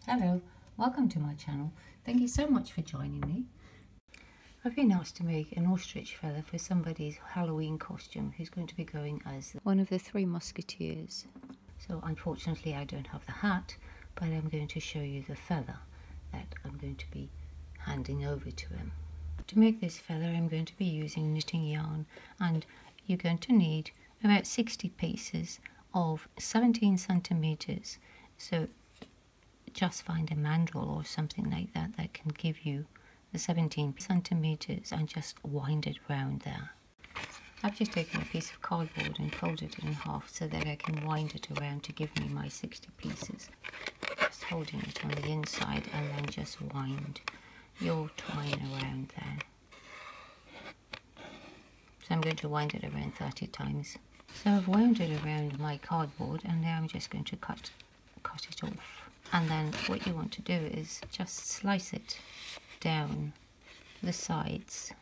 Hello, welcome to my channel. Thank you so much for joining me. I've been asked to make an ostrich feather for somebody's Halloween costume who's going to be going as one of the Three Musketeers. So unfortunately I don't have the hat, but I'm going to show you the feather that I'm going to be handing over to him. To make this feather I'm going to be using knitting yarn, and you're going to need about 60 pieces of 17 centimeters. So just find a mandrel or something like that that can give you the 17 centimeters and just wind it round there. I've just taken a piece of cardboard and folded it in half so that I can wind it around to give me my 60 pieces. Just holding it on the inside and then just wind your twine around there. So I'm going to wind it around 30 times. So I've wound it around my cardboard and now I'm just going to cut it off. And then what you want to do is just slice it down the sides.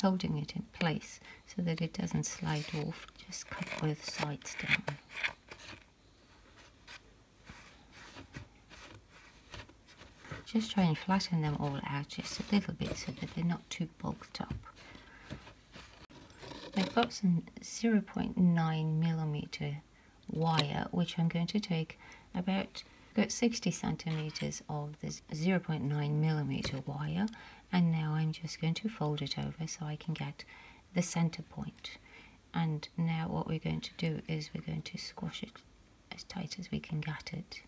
Holding it in place so that it doesn't slide off. Just cut both sides down. Just try and flatten them all out just a little bit so that they're not too bulked up. I've got some 0.9 millimeter wire, which I'm going to take about 60 centimeters of this 0.9 millimeter wire, and now I'm just going to fold it over so I can get the center point. And now what we're going to do is we're going to squash it as tight as we can get it,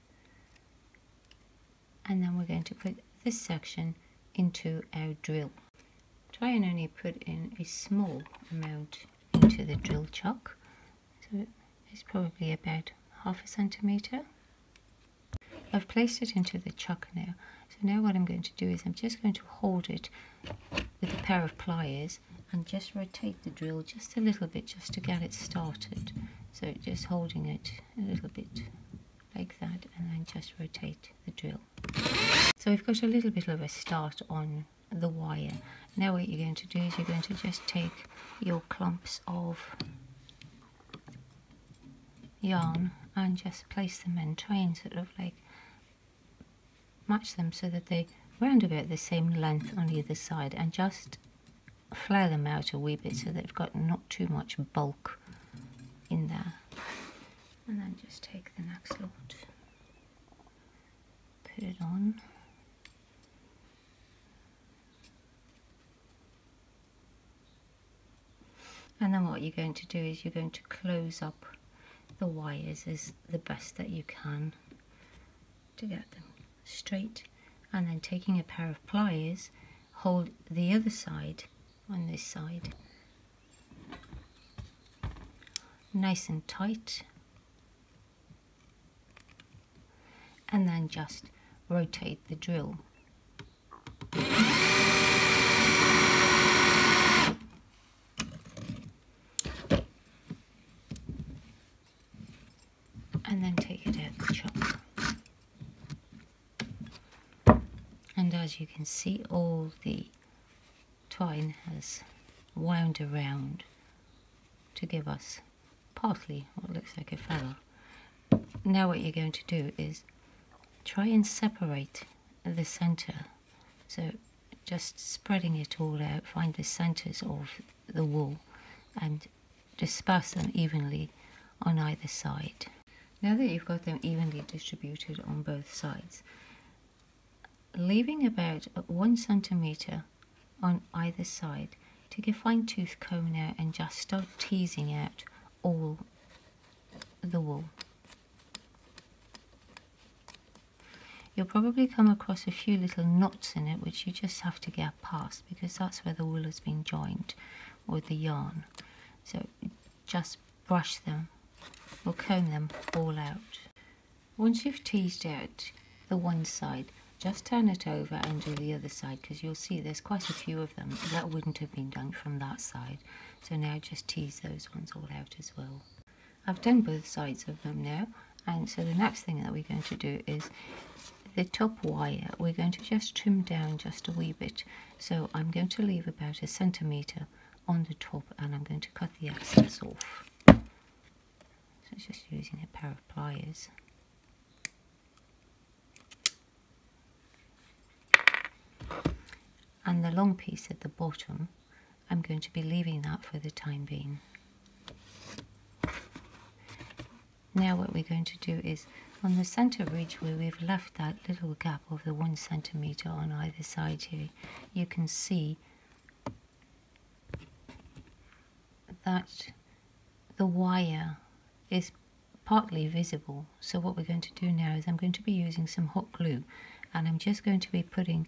and then we're going to put this section into our drill. Try and only put in a small amount into the drill chuck, so it's probably about ½ centimeter. I've placed it into the chuck now, so now what I'm going to do is I'm just going to hold it with a pair of pliers and just rotate the drill just a little bit just to get it started. So just holding it a little bit like that and then just rotate the drill. So we've got a little bit of a start on the wire. Now what you're going to do is you're going to just take your clumps of yarn and just place them in, try and sort of like match them so that they round about the same length on either side, and just flare them out a wee bit so they've got not too much bulk in there. And then just take the next lot, put it on. And then what you're going to do is you're going to close up the wires as the best that you can to get them straight, and then taking a pair of pliers, hold the other side on this side nice and tight, and then just rotate the drill. And then take it out the chuck. And as you can see, all the twine has wound around to give us partly what looks like a feather. Now what you're going to do is try and separate the center. So just spreading it all out, find the centers of the wool and disperse them evenly on either side. Now that you've got them evenly distributed on both sides, leaving about 1 centimeter on either side, take a fine tooth comb out and just start teasing out all the wool. You'll probably come across a few little knots in it which you just have to get past, because that's where the wool has been joined with the yarn. So just brush them or comb them all out. Once you've teased out the one side, just turn it over and do the other side, because you'll see there's quite a few of them that wouldn't have been done from that side. So now just tease those ones all out as well. I've done both sides of them now, and so the next thing that we're going to do is the top wire. We're going to just trim down just a wee bit. So I'm going to leave about 1 centimeter on the top, and I'm going to cut the excess off. just using a pair of pliers. And the long piece at the bottom, I'm going to be leaving that for the time being. Now what we're going to do is, on the center ridge where we've left that little gap of the 1 centimeter on either side here, you can see that the wire is partly visible. So what we're going to do now is I'm going to be using some hot glue, and I'm just going to be putting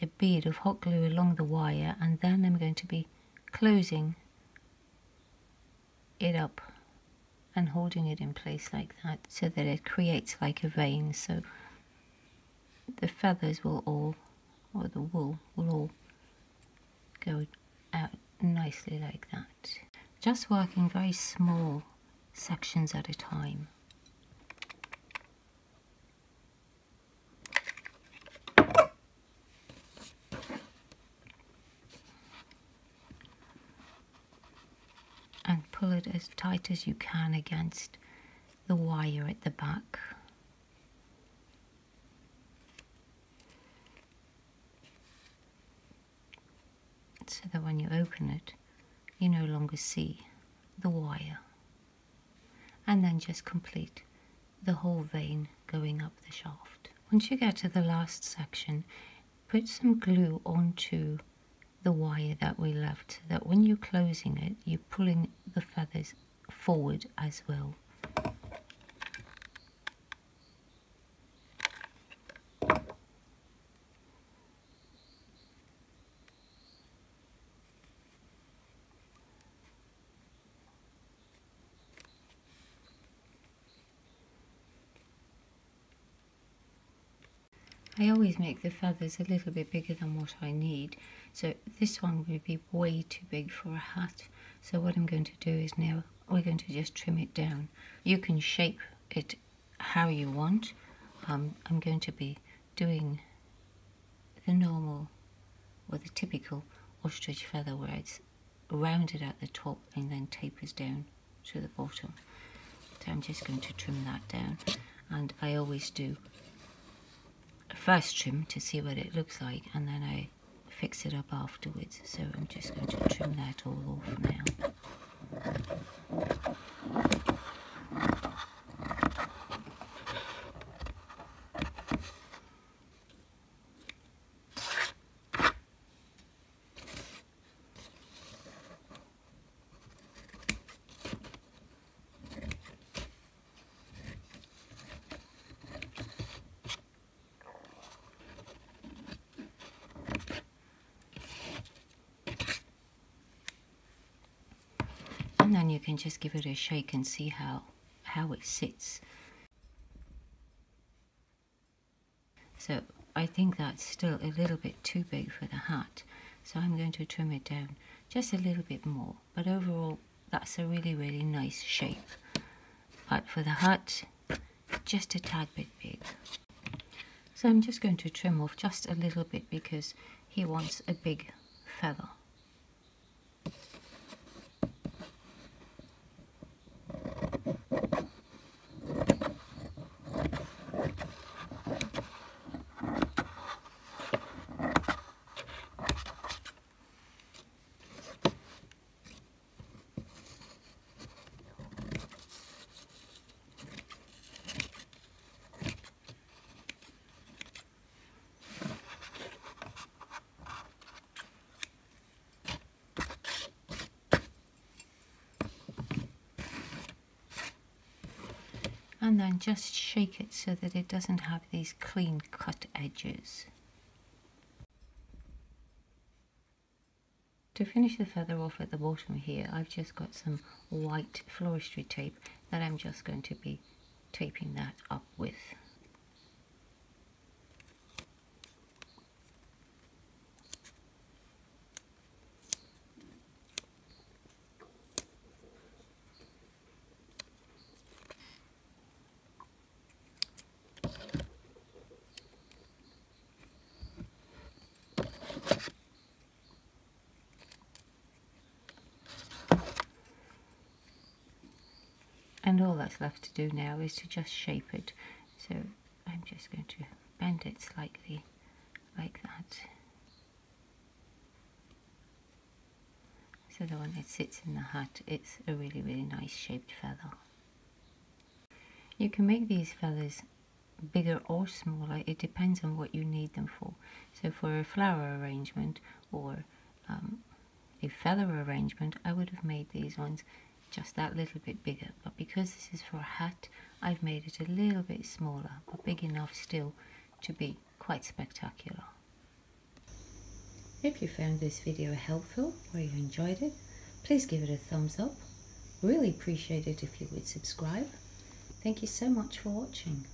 a bead of hot glue along the wire, and then I'm going to be closing it up and holding it in place like that, so that it creates like a vein, so the feathers will all, or the wool will all go out nicely like that. Just working very small sections at a time. And pull it as tight as you can against the wire at the back. So that when you open it, you no longer see the wire. And then just complete the whole vein going up the shaft. Once you get to the last section, put some glue onto the wire that we left, so that when you're closing it, you're pulling the feathers forward as well. I always make the feathers a little bit bigger than what I need, so this one would be way too big for a hat. So what I'm going to do is now we're going to just trim it down. You can shape it how you want. I'm going to be doing the normal or the typical ostrich feather, where it's rounded at the top and then tapers down to the bottom. So I'm just going to trim that down, and I always do a first trim to see what it looks like, and then I fix it up afterwards. So I'm just going to trim that all off now. And then you can just give it a shake and see how it sits. So I think that's still a little bit too big for the hat, so I'm going to trim it down just a little bit more. But overall, that's a really, really nice shape. But for the hat, just a tad bit big. So I'm just going to trim off just a little bit because he wants a big feather. And then just shake it so that it doesn't have these clean cut edges. To finish the feather off at the bottom here, I've just got some white floristry tape that I'm just going to be taping that up with. And all that's left to do now is to just shape it. So I'm just going to bend it slightly like that. So that when it sits in the hat, it's a really, really nice shaped feather. You can make these feathers bigger or smaller, it depends on what you need them for. So for a flower arrangement or a feather arrangement, I would have made these ones just that little bit bigger, but because this is for a hat, I've made it a little bit smaller, but big enough still to be quite spectacular. If you found this video helpful or you enjoyed it, please give it a thumbs up. Really appreciate it if you would subscribe. Thank you so much for watching.